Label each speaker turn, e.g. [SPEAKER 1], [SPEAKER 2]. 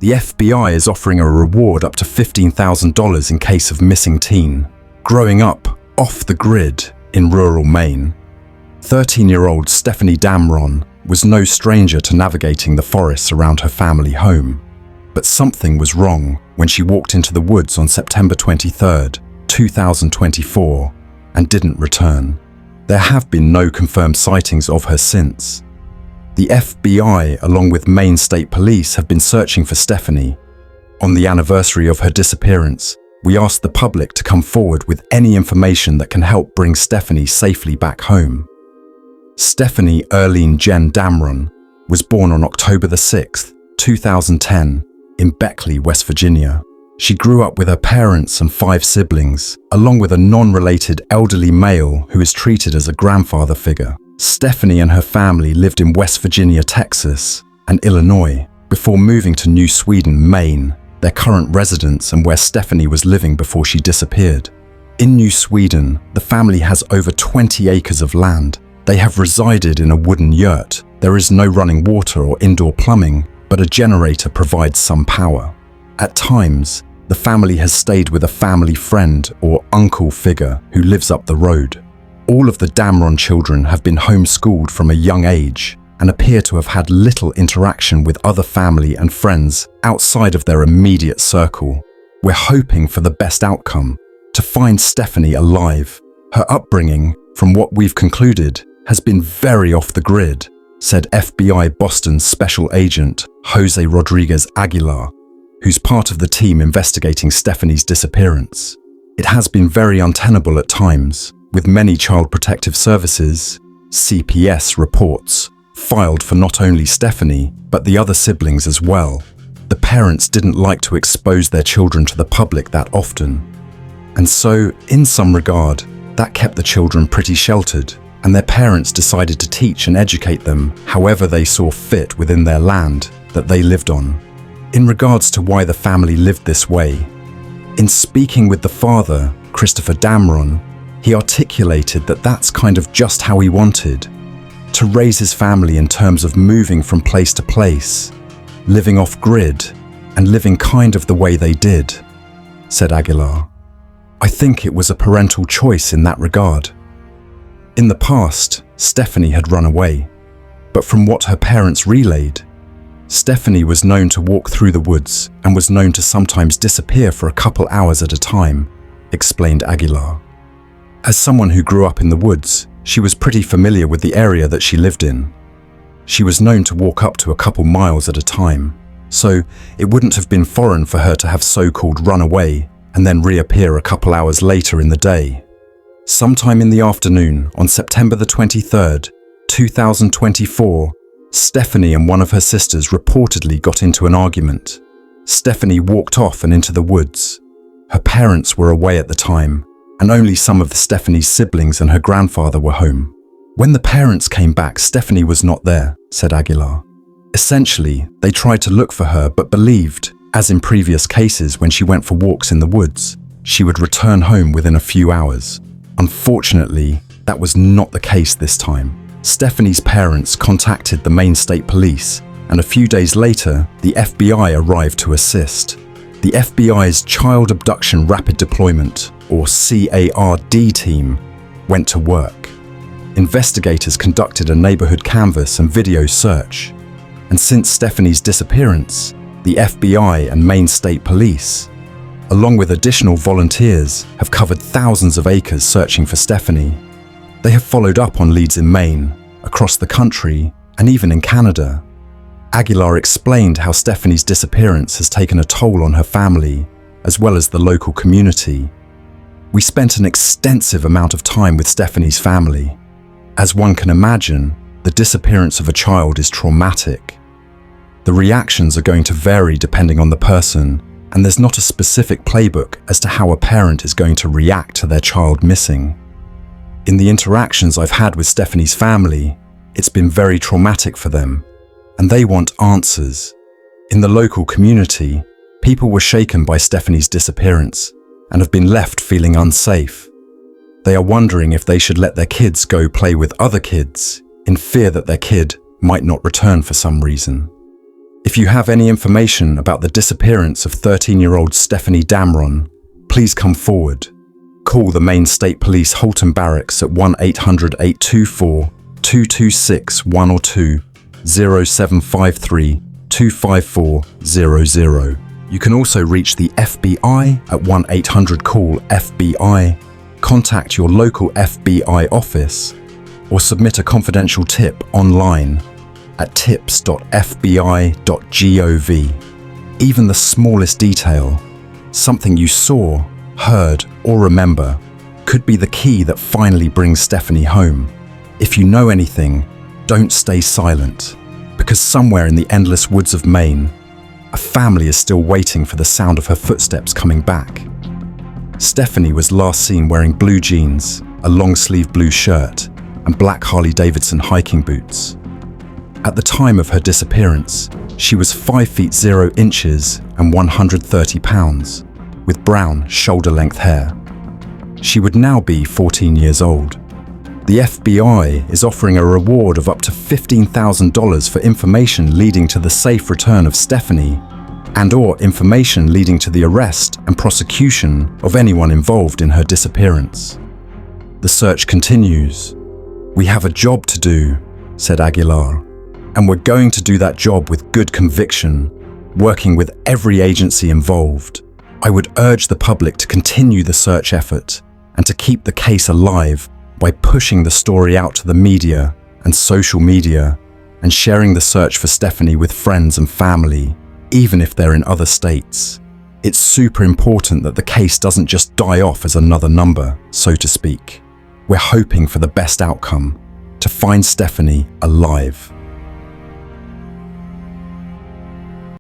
[SPEAKER 1] The FBI is offering a reward up to $15,000 in case of missing teen, growing up off the grid in rural Maine. 13-year-old Stefanie Damron was no stranger to navigating the forests around her family home. But something was wrong when she walked into the woods on September 23, 2024, and didn't return. There have been no confirmed sightings of her since. The FBI, along with Maine State Police, have been searching for Stefanie. On the anniversary of her disappearance, we asked the public to come forward with any information that can help bring Stefanie safely back home. Stefanie Erlene Jen Damron was born on October 6, 2010, in Beckley, West Virginia. She grew up with her parents and 5 siblings, along with a non-related elderly male who is treated as a grandfather figure. Stefanie and her family lived in West Virginia, Texas, and Illinois before moving to New Sweden, Maine, their current residence and where Stefanie was living before she disappeared. In New Sweden, the family has over 20 acres of land. They have resided in a wooden yurt. There is no running water or indoor plumbing, but a generator provides some power. At times, the family has stayed with a family friend or uncle figure who lives up the road. All of the Damron children have been homeschooled from a young age and appear to have had little interaction with other family and friends outside of their immediate circle. We're hoping for the best outcome, to find Stefanie alive. Her upbringing, from what we've concluded, has been very off the grid, said FBI Boston Special Agent Jose Rodriguez Aguilar, who's part of the team investigating Stefanie's disappearance. It has been very untenable at times, with many Child Protective Services (CPS) reports filed for not only Stefanie, but the other siblings as well. The parents didn't like to expose their children to the public that often. And so, in some regard, that kept the children pretty sheltered, and their parents decided to teach and educate them however they saw fit within their land that they lived on. In regards to why the family lived this way, in speaking with the father, Christopher Damron, he articulated that that's kind of just how he wanted, to raise his family in terms of moving from place to place, living off-grid, and living kind of the way they did, said Aguilar. I think it was a parental choice in that regard. In the past, Stefanie had run away, but from what her parents relayed, Stefanie was known to walk through the woods and was known to sometimes disappear for a couple hours at a time, explained Aguilar. As someone who grew up in the woods, she was pretty familiar with the area that she lived in. She was known to walk up to a couple miles at a time, so it wouldn't have been foreign for her to have so-called run away and then reappear a couple hours later in the day. Sometime in the afternoon on September the 23rd, 2024, Stefanie and one of her sisters reportedly got into an argument. Stefanie walked off and into the woods. Her parents were away at the time, and only some of Stefanie's siblings and her grandfather were home. When the parents came back, Stefanie was not there, said Aguilar. Essentially, they tried to look for her but believed, as in previous cases when she went for walks in the woods, she would return home within a few hours. Unfortunately, that was not the case this time. Stefanie's parents contacted the Maine State Police, and a few days later, the FBI arrived to assist. The FBI's Child Abduction Rapid Deployment, or CARD team, went to work. Investigators conducted a neighborhood canvass and video search, and since Stefanie's disappearance, the FBI and Maine State Police, along with additional volunteers, have covered thousands of acres searching for Stefanie. They have followed up on leads in Maine, across the country, and even in Canada. Aguilar explained how Stefanie's disappearance has taken a toll on her family, as well as the local community. We spent an extensive amount of time with Stefanie's family. As one can imagine, the disappearance of a child is traumatic. The reactions are going to vary depending on the person, and there's not a specific playbook as to how a parent is going to react to their child missing. In the interactions I've had with Stefanie's family, it's been very traumatic for them, and they want answers. In the local community, people were shaken by Stefanie's disappearance and have been left feeling unsafe. They are wondering if they should let their kids go play with other kids in fear that their kid might not return for some reason. If you have any information about the disappearance of 13-year-old Stefanie Damron, please come forward. Call the Maine State Police Holton Barracks at 1-800-824-226-1 or 2-0753-254-00. You can also reach the FBI at 1-800-CALL-FBI, contact your local FBI office, or submit a confidential tip online at tips.fbi.gov. Even the smallest detail, something you saw, heard, or remember, could be the key that finally brings Stefanie home. If you know anything, don't stay silent, because somewhere in the endless woods of Maine, a family is still waiting for the sound of her footsteps coming back. Stefanie was last seen wearing blue jeans, a long-sleeve blue shirt, and black Harley-Davidson hiking boots. At the time of her disappearance, she was 5 feet 0 inches and 130 pounds, with brown, shoulder-length hair. She would now be 14 years old. The FBI is offering a reward of up to $15,000 for information leading to the safe return of Stefanie, and/or information leading to the arrest and prosecution of anyone involved in her disappearance. The search continues. "We have a job to do," said Aguilar, "and we're going to do that job with good conviction, working with every agency involved. I would urge the public to continue the search effort and to keep the case alive by pushing the story out to the media and social media and sharing the search for Stefanie with friends and family, even if they're in other states. It's super important that the case doesn't just die off as another number, so to speak. We're hoping for the best outcome, to find Stefanie alive."